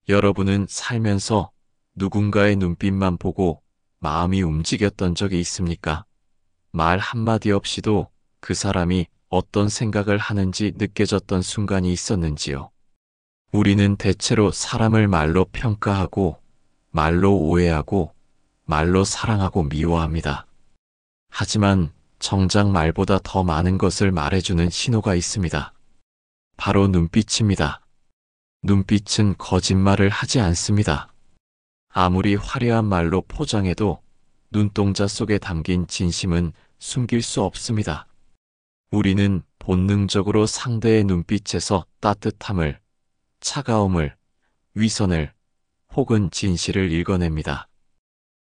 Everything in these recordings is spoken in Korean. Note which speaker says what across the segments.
Speaker 1: 여러분은 살면서 누군가의 눈빛만 보고 마음이 움직였던 적이 있습니까? 말 한마디 없이도 그 사람이 어떤 생각을 하는지 느껴졌던 순간이 있었는지요? 우리는 대체로 사람을 말로 평가하고, 말로 오해하고, 말로 사랑하고 미워합니다. 하지만 정작 말보다 더 많은 것을 말해주는 신호가 있습니다. 바로 눈빛입니다. 눈빛은 거짓말을 하지 않습니다. 아무리 화려한 말로 포장해도 눈동자 속에 담긴 진심은 숨길 수 없습니다. 우리는 본능적으로 상대의 눈빛에서 따뜻함을, 차가움을, 위선을 혹은 진실을 읽어냅니다.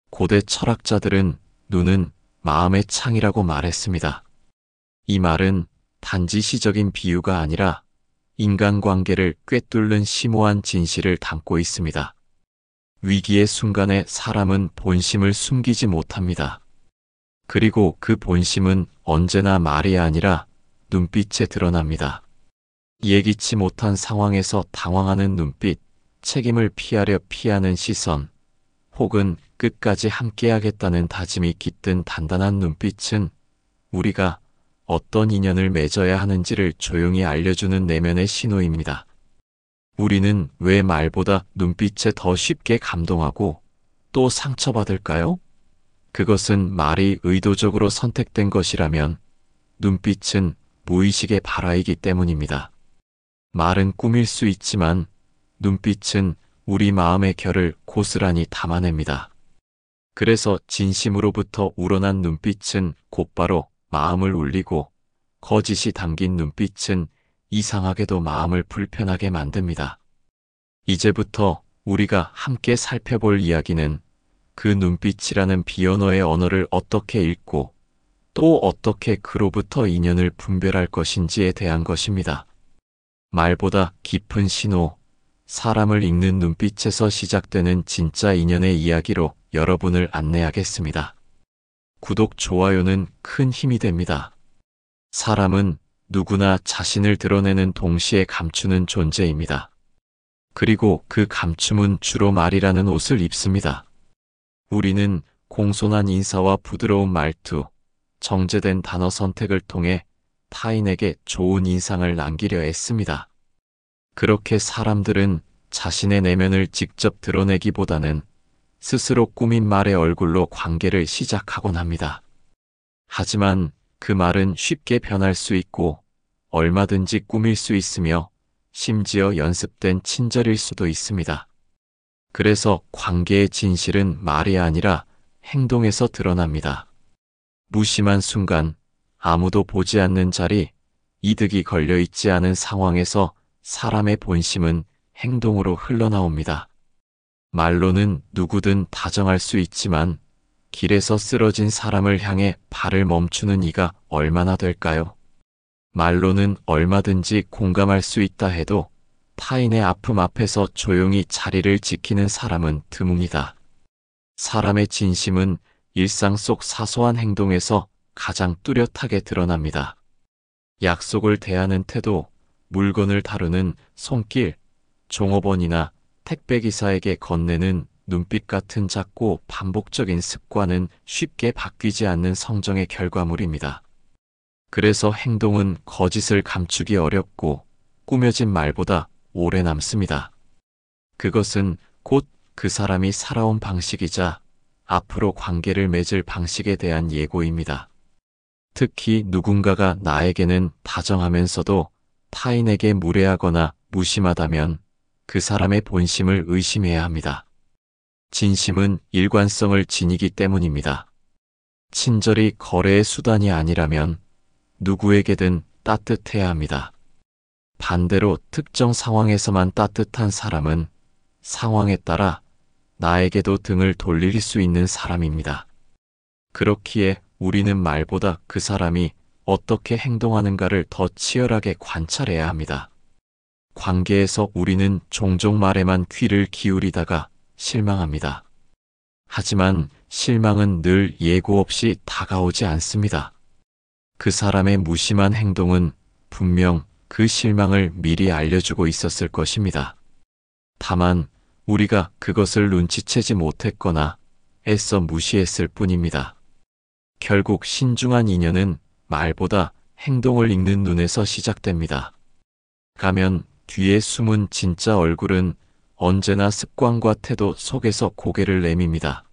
Speaker 1: 고대 철학자들은 눈은 마음의 창이라고 말했습니다. 이 말은 단지 시적인 비유가 아니라 인간관계를 꿰뚫는 심오한 진실을 담고 있습니다. 위기의 순간에 사람은 본심을 숨기지 못합니다. 그리고 그 본심은 언제나 말이 아니라 눈빛에 드러납니다. 예기치 못한 상황에서 당황하는 눈빛, 책임을 피하려 피하는 시선, 혹은 끝까지 함께하겠다는 다짐이 깃든 단단한 눈빛은 우리가 어떤 인연을 맺어야 하는지를 조용히 알려주는 내면의 신호입니다. 우리는 왜 말보다 눈빛에 더 쉽게 감동하고 또 상처받을까요? 그것은 말이 의도적으로 선택된 것이라면 눈빛은 무의식의 발화이기 때문입니다. 말은 꾸밀 수 있지만 눈빛은 우리 마음의 결을 고스란히 담아냅니다. 그래서 진심으로부터 우러난 눈빛은 곧바로 마음을 울리고 거짓이 담긴 눈빛은 이상하게도 마음을 불편하게 만듭니다. 이제부터 우리가 함께 살펴볼 이야기는 그 눈빛이라는 비언어의 언어를 어떻게 읽고 또 어떻게 그로부터 인연을 분별할 것인지에 대한 것입니다. 말보다 깊은 신호, 사람을 읽는 눈빛에서 시작되는 진짜 인연의 이야기로 여러분을 안내하겠습니다. 구독, 좋아요는 큰 힘이 됩니다. 사람은 누구나 자신을 드러내는 동시에 감추는 존재입니다. 그리고 그 감춤은 주로 말이라는 옷을 입습니다. 우리는 공손한 인사와 부드러운 말투, 정제된 단어 선택을 통해 타인에게 좋은 인상을 남기려 애씁니다. 그렇게 사람들은 자신의 내면을 직접 드러내기보다는 스스로 꾸민 말의 얼굴로 관계를 시작하곤 합니다. 하지만 그 말은 쉽게 변할 수 있고 얼마든지 꾸밀 수 있으며 심지어 연습된 친절일 수도 있습니다. 그래서 관계의 진실은 말이 아니라 행동에서 드러납니다. 무심한 순간, 아무도 보지 않는 자리, 이득이 걸려있지 않은 상황에서 사람의 본심은 행동으로 흘러나옵니다. 말로는 누구든 다정할 수 있지만 길에서 쓰러진 사람을 향해 발을 멈추는 이가 얼마나 될까요? 말로는 얼마든지 공감할 수 있다 해도 타인의 아픔 앞에서 조용히 자리를 지키는 사람은 드뭅니다. 사람의 진심은 일상 속 사소한 행동에서 가장 뚜렷하게 드러납니다. 약속을 대하는 태도, 물건을 다루는 손길, 종업원이나 택배기사에게 건네는 눈빛 같은 작고 반복적인 습관은 쉽게 바뀌지 않는 성정의 결과물입니다. 그래서 행동은 거짓을 감추기 어렵고 꾸며진 말보다 오래 남습니다. 그것은 곧 그 사람이 살아온 방식이자 앞으로 관계를 맺을 방식에 대한 예고입니다. 특히 누군가가 나에게는 다정하면서도 타인에게 무례하거나 무심하다면 그 사람의 본심을 의심해야 합니다. 진심은 일관성을 지니기 때문입니다. 친절이 거래의 수단이 아니라면 누구에게든 따뜻해야 합니다. 반대로 특정 상황에서만 따뜻한 사람은 상황에 따라 나에게도 등을 돌릴 수 있는 사람입니다. 그렇기에 우리는 말보다 그 사람이 어떻게 행동하는가를 더 치열하게 관찰해야 합니다. 관계에서 우리는 종종 말에만 귀를 기울이다가 실망합니다. 하지만 실망은 늘 예고 없이 다가오지 않습니다. 그 사람의 무심한 행동은 분명 그 실망을 미리 알려주고 있었을 것입니다. 다만 우리가 그것을 눈치채지 못했거나 애써 무시했을 뿐입니다. 결국 신중한 인연은 말보다 행동을 읽는 눈에서 시작됩니다. 가면 뒤에 숨은 진짜 얼굴은 언제나 습관과 태도 속에서 고개를 내밉니다.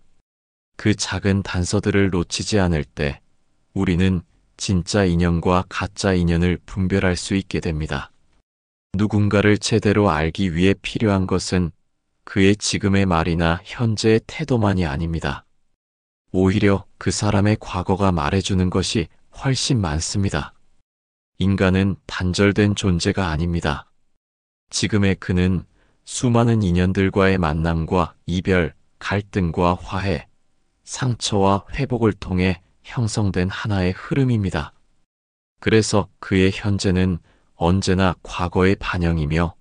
Speaker 1: 그 작은 단서들을 놓치지 않을 때 우리는 진짜 인연과 가짜 인연을 분별할 수 있게 됩니다. 누군가를 제대로 알기 위해 필요한 것은 그의 지금의 말이나 현재의 태도만이 아닙니다. 오히려 그 사람의 과거가 말해주는 것이 훨씬 많습니다. 인간은 단절된 존재가 아닙니다. 지금의 그는 수많은 인연들과의 만남과 이별, 갈등과 화해, 상처와 회복을 통해 형성된 하나의 흐름입니다. 그래서 그의 현재는 언제나 과거의 반영이며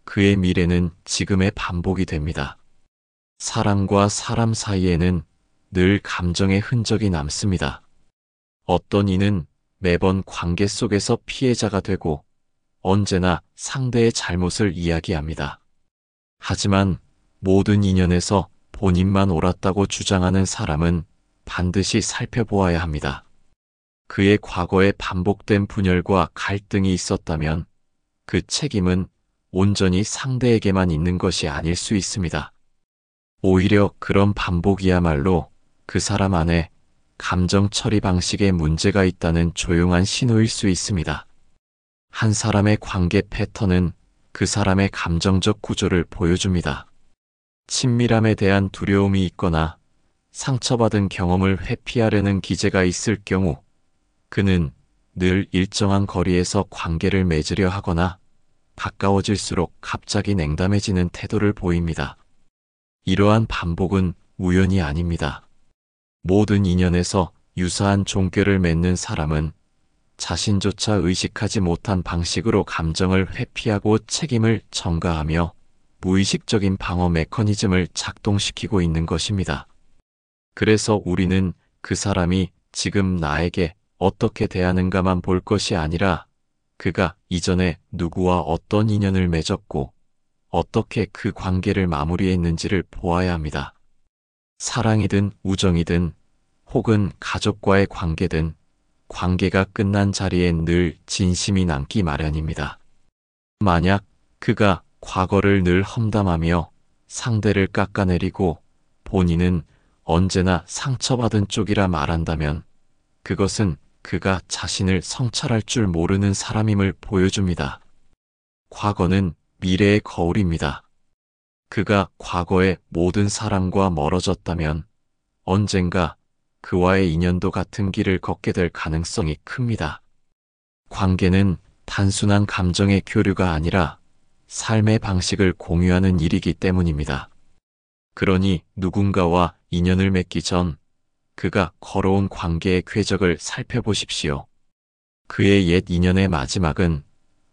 Speaker 1: 그의 미래는 지금의 반복이 됩니다. 사람과 사람 사이에는 늘 감정의 흔적이 남습니다. 어떤 이는 매번 관계 속에서 피해자가 되고 언제나 상대의 잘못을 이야기합니다. 하지만 모든 인연에서 본인만 옳았다고 주장하는 사람은 반드시 살펴보아야 합니다. 그의 과거에 반복된 분열과 갈등이 있었다면 그 책임은 온전히 상대에게만 있는 것이 아닐 수 있습니다. 오히려 그런 반복이야말로 그 사람 안에 감정 처리 방식에 문제가 있다는 조용한 신호일 수 있습니다. 한 사람의 관계 패턴은 그 사람의 감정적 구조를 보여줍니다. 친밀함에 대한 두려움이 있거나 상처받은 경험을 회피하려는 기제가 있을 경우 그는 늘 일정한 거리에서 관계를 맺으려 하거나 가까워질수록 갑자기 냉담해지는 태도를 보입니다. 이러한 반복은 우연이 아닙니다. 모든 인연에서 유사한 종결을 맺는 사람은 자신조차 의식하지 못한 방식으로 감정을 회피하고 책임을 전가하며 무의식적인 방어 메커니즘을 작동시키고 있는 것입니다. 그래서 우리는 그 사람이 지금 나에게 어떻게 대하는가만 볼 것이 아니라 그가 이전에 누구와 어떤 인연을 맺었고 어떻게 그 관계를 마무리했는지를 보아야 합니다. 사랑이든 우정이든 혹은 가족과의 관계든 관계가 끝난 자리엔 늘 진심이 남기 마련입니다. 만약 그가 과거를 늘 험담하며 상대를 깎아내리고 본인은 언제나 상처받은 쪽이라 말한다면 그것은 그가 자신을 성찰할 줄 모르는 사람임을 보여줍니다. 과거는 미래의 거울입니다. 그가 과거의 모든 사람과 멀어졌다면 언젠가 그와의 인연도 같은 길을 걷게 될 가능성이 큽니다. 관계는 단순한 감정의 교류가 아니라 삶의 방식을 공유하는 일이기 때문입니다. 그러니 누군가와 인연을 맺기 전 그가 걸어온 관계의 궤적을 살펴보십시오. 그의 옛 인연의 마지막은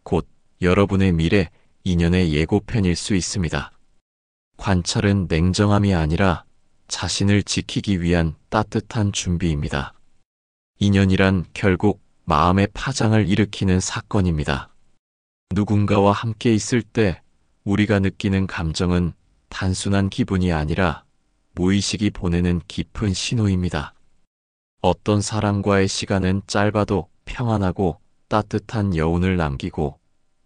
Speaker 1: 곧 여러분의 미래 인연의 예고편일 수 있습니다. 관찰은 냉정함이 아니라 자신을 지키기 위한 따뜻한 준비입니다. 인연이란 결국 마음의 파장을 일으키는 사건입니다. 누군가와 함께 있을 때 우리가 느끼는 감정은 단순한 기분이 아니라 무의식이 보내는 깊은 신호입니다. 어떤 사람과의 시간은 짧아도 평안하고 따뜻한 여운을 남기고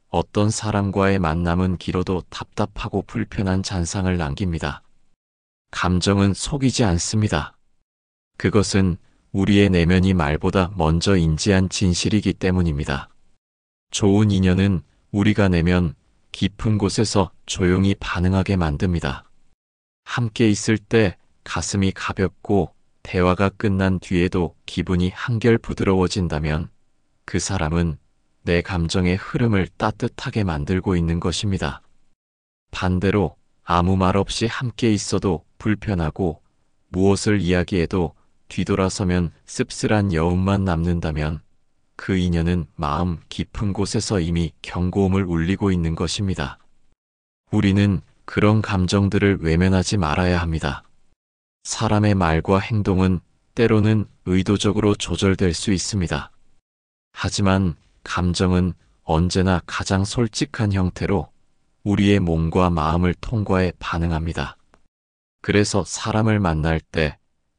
Speaker 1: 어떤 사람과의 만남은 길어도 답답하고 불편한 잔상을 남깁니다. 감정은 속이지 않습니다. 그것은 우리의 내면이 말보다 먼저 인지한 진실이기 때문입니다. 좋은 인연은 우리가 내면 깊은 곳에서 조용히 반응하게 만듭니다. 함께 있을 때 가슴이 가볍고 대화가 끝난 뒤에도 기분이 한결 부드러워진다면 그 사람은 내 감정의 흐름을 따뜻하게 만들고 있는 것입니다. 반대로 아무 말 없이 함께 있어도 불편하고 무엇을 이야기해도 뒤돌아서면 씁쓸한 여운만 남는다면 그 인연은 마음 깊은 곳에서 이미 경고음을 울리고 있는 것입니다. 우리는 그런 감정들을 외면하지 말아야 합니다. 사람의 말과 행동은 때로는 의도적으로 조절될 수 있습니다. 하지만 감정은 언제나 가장 솔직한 형태로 우리의 몸과 마음을 통과해 반응합니다. 그래서 사람을 만날 때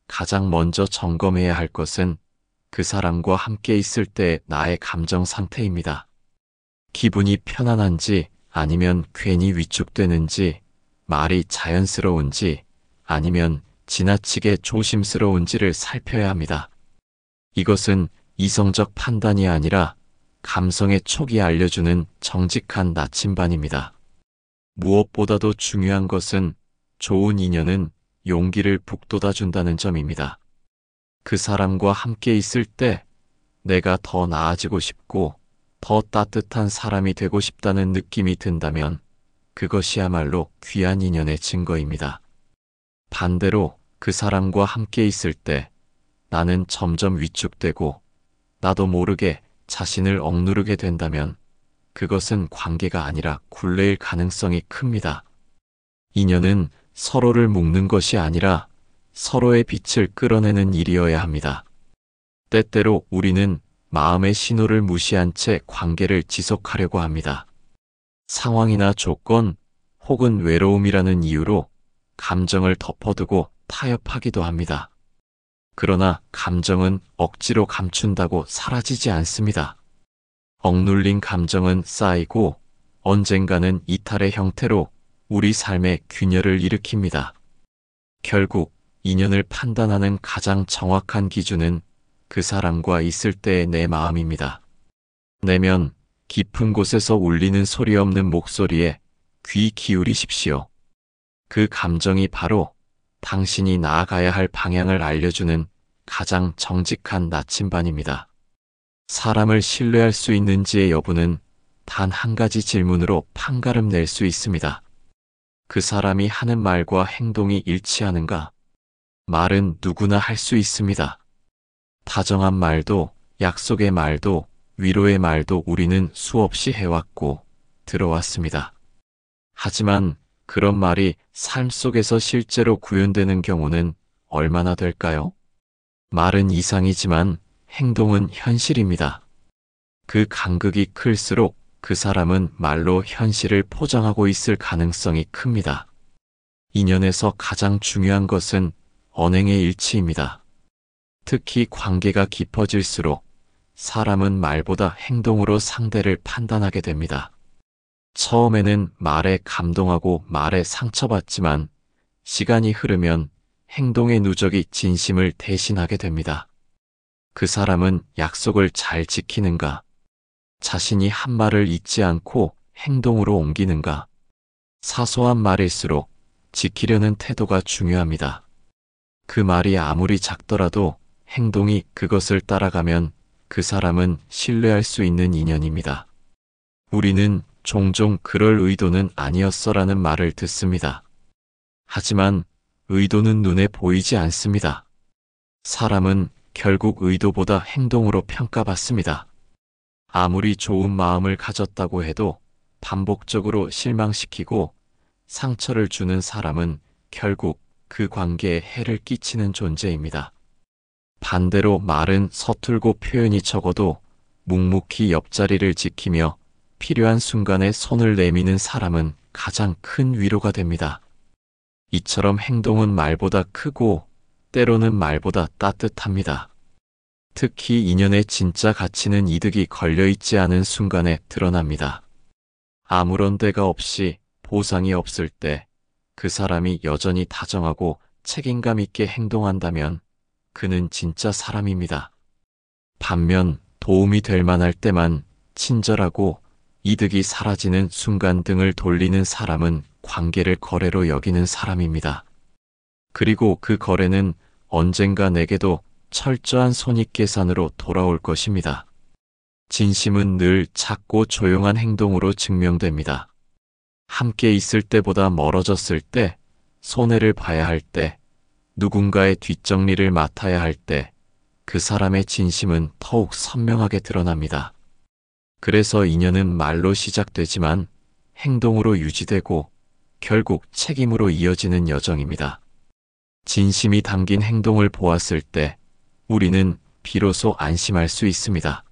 Speaker 1: 가장 먼저 점검해야 할 것은 그 사람과 함께 있을 때 나의 감정 상태입니다. 기분이 편안한지 아니면 괜히 위축되는지, 말이 자연스러운지 아니면 지나치게 조심스러운지를 살펴야 합니다. 이것은 이성적 판단이 아니라 감성의 촉이 알려주는 정직한 나침반입니다. 무엇보다도 중요한 것은 좋은 인연은 용기를 북돋아준다는 점입니다. 그 사람과 함께 있을 때 내가 더 나아지고 싶고 더 따뜻한 사람이 되고 싶다는 느낌이 든다면 그것이야말로 귀한 인연의 증거입니다. 반대로 그 사람과 함께 있을 때 나는 점점 위축되고 나도 모르게 자신을 억누르게 된다면 그것은 관계가 아니라 굴레일 가능성이 큽니다. 인연은 서로를 묶는 것이 아니라 서로의 빛을 끌어내는 일이어야 합니다. 때때로 우리는 마음의 신호를 무시한 채 관계를 지속하려고 합니다. 상황이나 조건 혹은 외로움이라는 이유로 감정을 덮어두고 타협하기도 합니다. 그러나 감정은 억지로 감춘다고 사라지지 않습니다. 억눌린 감정은 쌓이고 언젠가는 이탈의 형태로 우리 삶에 균열을 일으킵니다. 결국 인연을 판단하는 가장 정확한 기준은 그 사람과 있을 때의 내 마음입니다. 내면 깊은 곳에서 울리는 소리 없는 목소리에 귀 기울이십시오. 그 감정이 바로 당신이 나아가야 할 방향을 알려주는 가장 정직한 나침반입니다. 사람을 신뢰할 수 있는지의 여부는 단 한 가지 질문으로 판가름 낼 수 있습니다. 그 사람이 하는 말과 행동이 일치하는가? 말은 누구나 할 수 있습니다. 다정한 말도, 약속의 말도, 위로의 말도 우리는 수없이 해왔고 들어왔습니다. 하지만 그런 말이 삶 속에서 실제로 구현되는 경우는 얼마나 될까요? 말은 이상이지만 행동은 현실입니다. 그 간극이 클수록 그 사람은 말로 현실을 포장하고 있을 가능성이 큽니다. 인연에서 가장 중요한 것은 언행의 일치입니다. 특히 관계가 깊어질수록 사람은 말보다 행동으로 상대를 판단하게 됩니다. 처음에는 말에 감동하고 말에 상처받지만 시간이 흐르면 행동의 누적이 진심을 대신하게 됩니다. 그 사람은 약속을 잘 지키는가? 자신이 한 말을 잊지 않고 행동으로 옮기는가? 사소한 말일수록 지키려는 태도가 중요합니다. 그 말이 아무리 작더라도 행동이 그것을 따라가면 그 사람은 신뢰할 수 있는 인연입니다. 우리는 종종 그럴 의도는 아니었어라는 말을 듣습니다. 하지만 의도는 눈에 보이지 않습니다. 사람은 결국 의도보다 행동으로 평가받습니다. 아무리 좋은 마음을 가졌다고 해도 반복적으로 실망시키고 상처를 주는 사람은 결국 그 관계에 해를 끼치는 존재입니다. 반대로 말은 서툴고 표현이 적어도 묵묵히 옆자리를 지키며 필요한 순간에 손을 내미는 사람은 가장 큰 위로가 됩니다. 이처럼 행동은 말보다 크고 때로는 말보다 따뜻합니다. 특히 인연의 진짜 가치는 이득이 걸려있지 않은 순간에 드러납니다. 아무런 대가 없이 보상이 없을 때 그 사람이 여전히 다정하고 책임감 있게 행동한다면 그는 진짜 사람입니다. 반면 도움이 될 만할 때만 친절하고 이득이 사라지는 순간 등을 돌리는 사람은 관계를 거래로 여기는 사람입니다. 그리고 그 거래는 언젠가 내게도 철저한 손익계산으로 돌아올 것입니다. 진심은 늘 작고 조용한 행동으로 증명됩니다. 함께 있을 때보다 멀어졌을 때, 손해를 봐야 할 때, 누군가의 뒷정리를 맡아야 할 때, 그 사람의 진심은 더욱 선명하게 드러납니다. 그래서 인연은 말로 시작되지만 행동으로 유지되고 결국 책임으로 이어지는 여정입니다. 진심이 담긴 행동을 보았을 때 우리는 비로소 안심할 수 있습니다.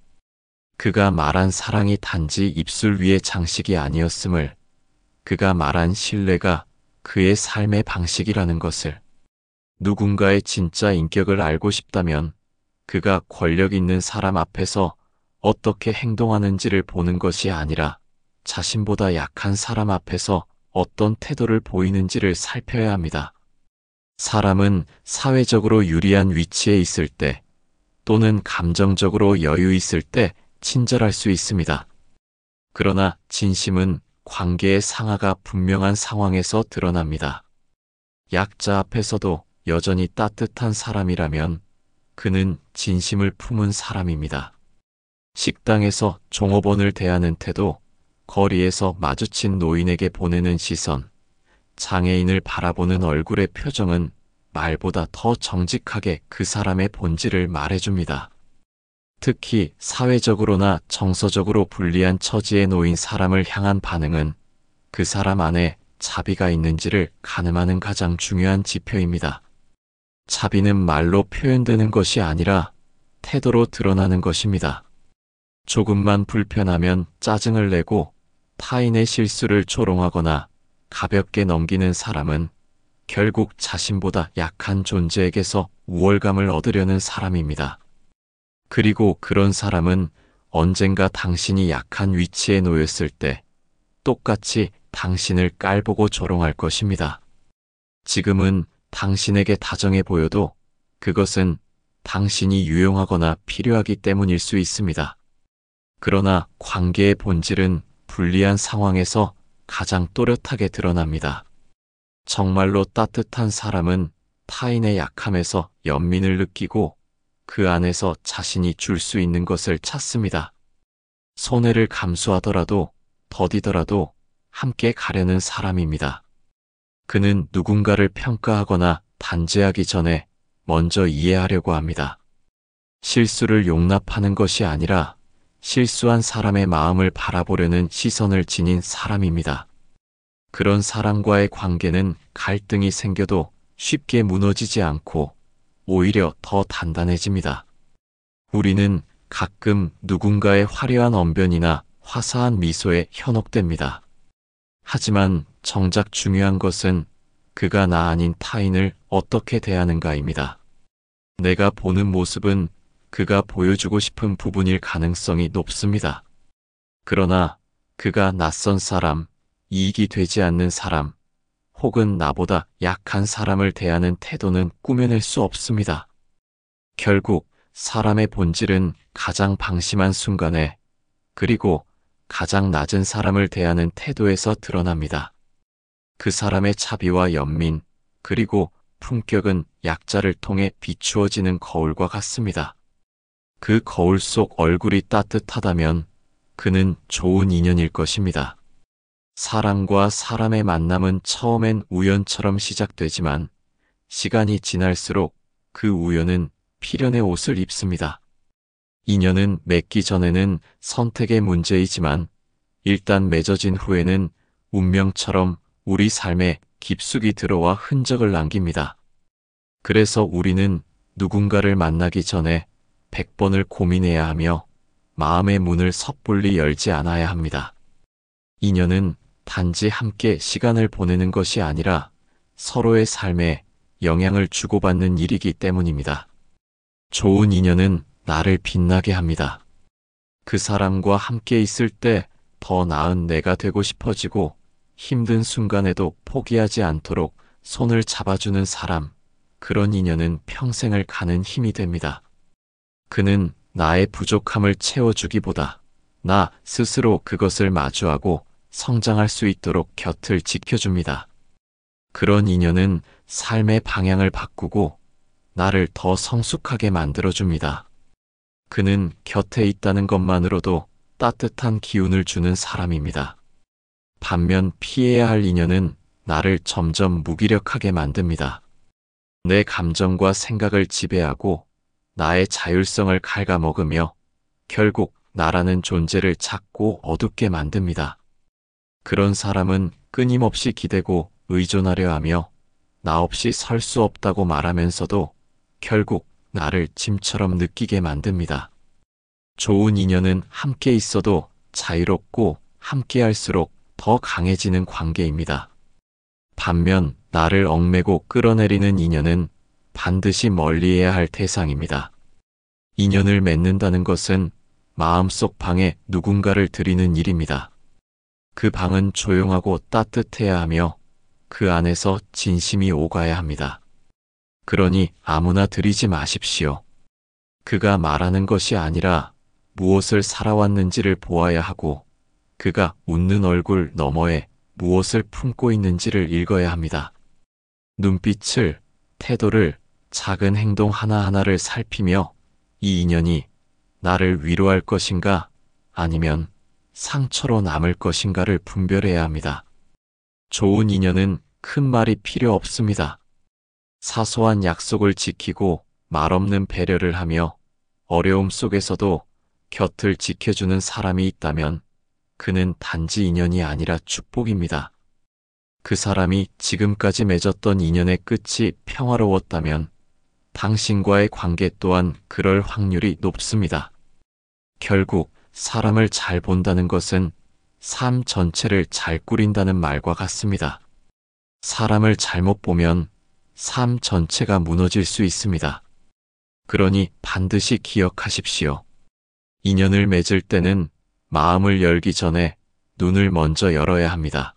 Speaker 1: 그가 말한 사랑이 단지 입술 위의 장식이 아니었음을, 그가 말한 신뢰가 그의 삶의 방식이라는 것을. 누군가의 진짜 인격을 알고 싶다면 그가 권력 있는 사람 앞에서 어떻게 행동하는지를 보는 것이 아니라 자신보다 약한 사람 앞에서 어떤 태도를 보이는지를 살펴야 합니다. 사람은 사회적으로 유리한 위치에 있을 때 또는 감정적으로 여유 있을 때 친절할 수 있습니다. 그러나 진심은 관계의 상하가 분명한 상황에서 드러납니다. 약자 앞에서도 여전히 따뜻한 사람이라면 그는 진심을 품은 사람입니다. 식당에서 종업원을 대하는 태도, 거리에서 마주친 노인에게 보내는 시선, 장애인을 바라보는 얼굴의 표정은 말보다 더 정직하게 그 사람의 본질을 말해줍니다. 특히 사회적으로나 정서적으로 불리한 처지에 놓인 사람을 향한 반응은 그 사람 안에 자비가 있는지를 가늠하는 가장 중요한 지표입니다. 자비는 말로 표현되는 것이 아니라 태도로 드러나는 것입니다. 조금만 불편하면 짜증을 내고 타인의 실수를 조롱하거나 가볍게 넘기는 사람은 결국 자신보다 약한 존재에게서 우월감을 얻으려는 사람입니다. 그리고 그런 사람은 언젠가 당신이 약한 위치에 놓였을 때 똑같이 당신을 깔보고 조롱할 것입니다. 지금은 당신에게 다정해 보여도 그것은 당신이 유용하거나 필요하기 때문일 수 있습니다. 그러나 관계의 본질은 불리한 상황에서 가장 또렷하게 드러납니다. 정말로 따뜻한 사람은 타인의 약함에서 연민을 느끼고 그 안에서 자신이 줄 수 있는 것을 찾습니다. 손해를 감수하더라도 더디더라도 함께 가려는 사람입니다. 그는 누군가를 평가하거나 단죄하기 전에 먼저 이해하려고 합니다. 실수를 용납하는 것이 아니라 실수한 사람의 마음을 바라보려는 시선을 지닌 사람입니다. 그런 사람과의 관계는 갈등이 생겨도 쉽게 무너지지 않고 오히려 더 단단해집니다. 우리는 가끔 누군가의 화려한 언변이나 화사한 미소에 현혹됩니다. 하지만 정작 중요한 것은 그가 나 아닌 타인을 어떻게 대하는가입니다. 내가 보는 모습은 그가 보여주고 싶은 부분일 가능성이 높습니다. 그러나 그가 낯선 사람, 이익이 되지 않는 사람, 혹은 나보다 약한 사람을 대하는 태도는 꾸며낼 수 없습니다. 결국 사람의 본질은 가장 방심한 순간에 그리고 가장 낮은 사람을 대하는 태도에서 드러납니다. 그 사람의 자비와 연민 그리고 품격은 약자를 통해 비추어지는 거울과 같습니다. 그 거울 속 얼굴이 따뜻하다면 그는 좋은 인연일 것입니다. 사람과 사람의 만남은 처음엔 우연처럼 시작되지만 시간이 지날수록 그 우연은 필연의 옷을 입습니다. 인연은 맺기 전에는 선택의 문제이지만 일단 맺어진 후에는 운명처럼 우리 삶에 깊숙이 들어와 흔적을 남깁니다. 그래서 우리는 누군가를 만나기 전에 100번을 고민해야 하며 마음의 문을 섣불리 열지 않아야 합니다. 인연은 단지 함께 시간을 보내는 것이 아니라 서로의 삶에 영향을 주고받는 일이기 때문입니다. 좋은 인연은 나를 빛나게 합니다. 그 사람과 함께 있을 때 더 나은 내가 되고 싶어지고 힘든 순간에도 포기하지 않도록 손을 잡아주는 사람, 그런 인연은 평생을 가는 힘이 됩니다. 그는 나의 부족함을 채워주기보다 나 스스로 그것을 마주하고 성장할 수 있도록 곁을 지켜줍니다. 그런 인연은 삶의 방향을 바꾸고 나를 더 성숙하게 만들어줍니다. 그는 곁에 있다는 것만으로도 따뜻한 기운을 주는 사람입니다. 반면 피해야 할 인연은 나를 점점 무기력하게 만듭니다. 내 감정과 생각을 지배하고 나의 자율성을 갉아먹으며 결국 나라는 존재를 작고 어둡게 만듭니다. 그런 사람은 끊임없이 기대고 의존하려 하며 나 없이 설 수 없다고 말하면서도 결국 나를 짐처럼 느끼게 만듭니다. 좋은 인연은 함께 있어도 자유롭고 함께 할수록 더 더 강해지는 관계입니다. 반면 나를 얽매고 끌어내리는 인연은 반드시 멀리해야 할 대상입니다. 인연을 맺는다는 것은 마음속 방에 누군가를 들이는 일입니다. 그 방은 조용하고 따뜻해야 하며 그 안에서 진심이 오가야 합니다. 그러니 아무나 들이지 마십시오. 그가 말하는 것이 아니라 무엇을 살아왔는지를 보아야 하고 그가 웃는 얼굴 너머에 무엇을 품고 있는지를 읽어야 합니다. 눈빛을, 태도를, 작은 행동 하나하나를 살피며 이 인연이 나를 위로할 것인가 아니면 상처로 남을 것인가를 분별해야 합니다. 좋은 인연은 큰 말이 필요 없습니다. 사소한 약속을 지키고 말없는 배려를 하며 어려움 속에서도 곁을 지켜주는 사람이 있다면 그는 단지 인연이 아니라 축복입니다. 그 사람이 지금까지 맺었던 인연의 끝이 평화로웠다면 당신과의 관계 또한 그럴 확률이 높습니다. 결국 사람을 잘 본다는 것은 삶 전체를 잘 꾸린다는 말과 같습니다. 사람을 잘못 보면 삶 전체가 무너질 수 있습니다. 그러니 반드시 기억하십시오. 인연을 맺을 때는 마음을 열기 전에 눈을 먼저 열어야 합니다.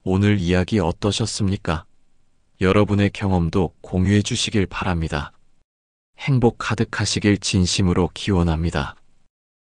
Speaker 1: 오늘 이야기 어떠셨습니까? 여러분의 경험도 공유해 주시길 바랍니다. 행복 가득하시길 진심으로 기원합니다.